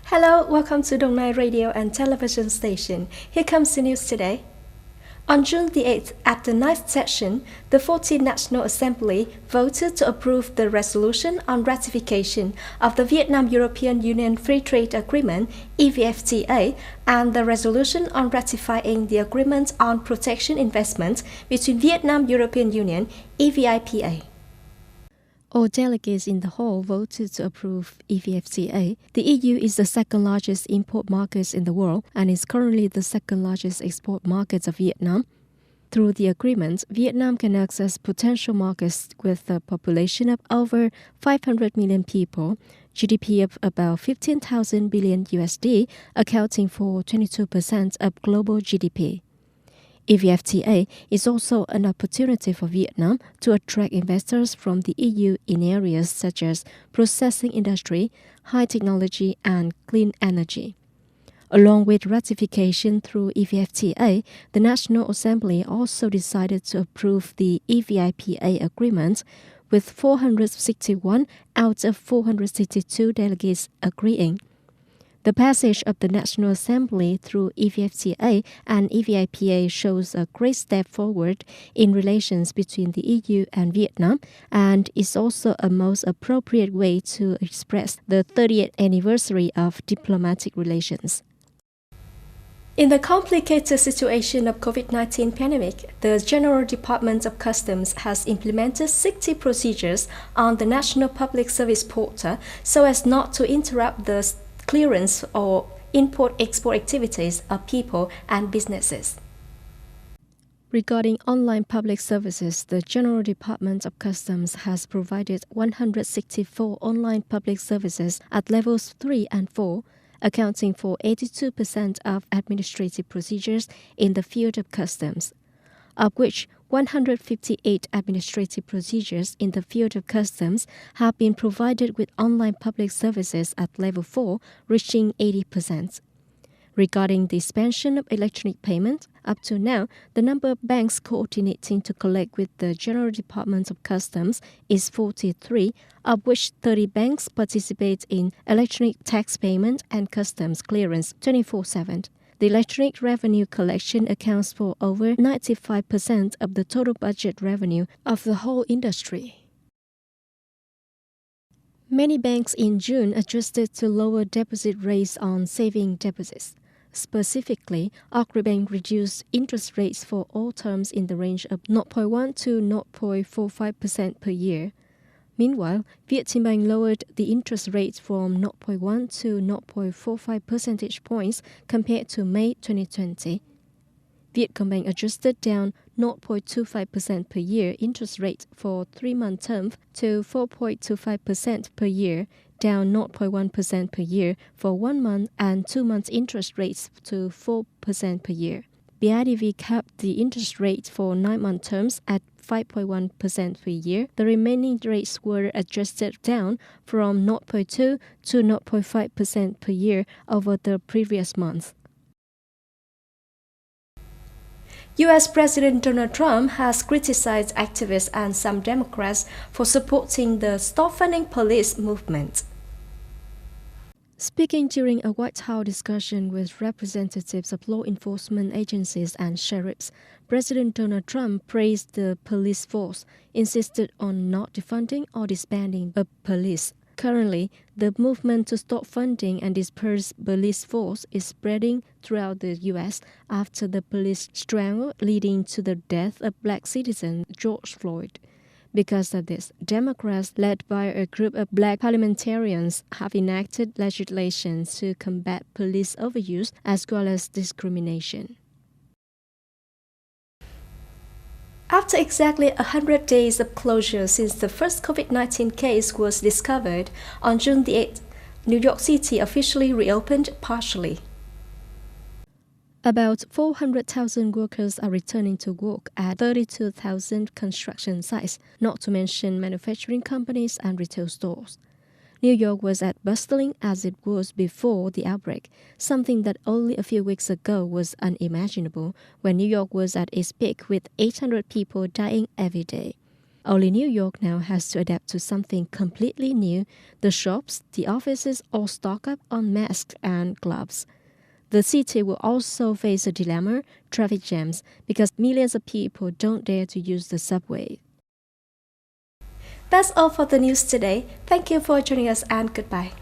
Hello, welcome to Dong Nai Radio and Television Station. Here comes the news today. On June the 8th, at the ninth session, the 14th National Assembly voted to approve the resolution on ratification of the Vietnam-European Union Free Trade Agreement (EVFTA) and the resolution on ratifying the Agreement on Protection Investment between Vietnam-European Union (EVIPA). All delegates in the hall voted to approve EVFTA. The EU is the second largest import market in the world and is currently the second largest export market of Vietnam. Through the agreement, Vietnam can access potential markets with a population of over 500 million people, GDP of about 15,000 billion USD, accounting for 22% of global GDP. EVFTA is also an opportunity for Vietnam to attract investors from the EU in areas such as processing industry, high technology, and clean energy. Along with ratification through EVFTA, the National Assembly also decided to approve the EVIPA agreement, with 461 out of 462 delegates agreeing. The passage of the National Assembly through EVFTA and EVIPA shows a great step forward in relations between the EU and Vietnam, and is also a most appropriate way to express the 30th anniversary of diplomatic relations. In the complicated situation of COVID-19 pandemic, the General Department of Customs has implemented 60 procedures on the National Public Service Portal so as not to interrupt the clearance or import-export activities of people and businesses. Regarding online public services, the General Department of Customs has provided 164 online public services at levels 3 and 4, accounting for 82% of administrative procedures in the field of customs, of which 158 administrative procedures in the field of customs have been provided with online public services at level 4, reaching 80%. Regarding the expansion of electronic payment, up to now, the number of banks coordinating to collect with the General Department of Customs is 43, of which 30 banks participate in electronic tax payment and customs clearance 24/7. The electronic revenue collection accounts for over 95% of the total budget revenue of the whole industry. Many banks in June adjusted to lower deposit rates on saving deposits. Specifically, Agribank reduced interest rates for all terms in the range of 0.1 to 0.45% per year. Meanwhile, Vietinbank lowered the interest rate from 0.1 to 0.45 percentage points compared to May 2020. Vietcombank adjusted down 0.25% per year interest rate for 3-month term to 4.25% per year, down 0.1% per year for 1 month and 2 months interest rates to 4% per year. BIDV kept the interest rate for 9-month terms at 5.1% per year. The remaining rates were adjusted down from 0.2 to 0.5% per year over the previous month. U.S. President Donald Trump has criticized activists and some Democrats for supporting the Stop Funding Police movement. Speaking during a White House discussion with representatives of law enforcement agencies and sheriffs, President Donald Trump praised the police force, insisted on not defunding or disbanding the police. Currently, the movement to stop funding and disperse police force is spreading throughout the U.S. after the police strangle leading to the death of black citizen George Floyd. Because of this, Democrats, led by a group of black parliamentarians, have enacted legislation to combat police overuse as well as discrimination. After exactly 100 days of closure since the first COVID-19 case was discovered, on June the 8th, New York City officially reopened partially. About 400,000 workers are returning to work at 32,000 construction sites, not to mention manufacturing companies and retail stores. New York was as bustling as it was before the outbreak, something that only a few weeks ago was unimaginable when New York was at its peak with 800 people dying every day. Only New York now has to adapt to something completely new. The shops, the offices all stock up on masks and gloves. The city will also face a dilemma, traffic jams, because millions of people don't dare to use the subway. That's all for the news today. Thank you for joining us and goodbye.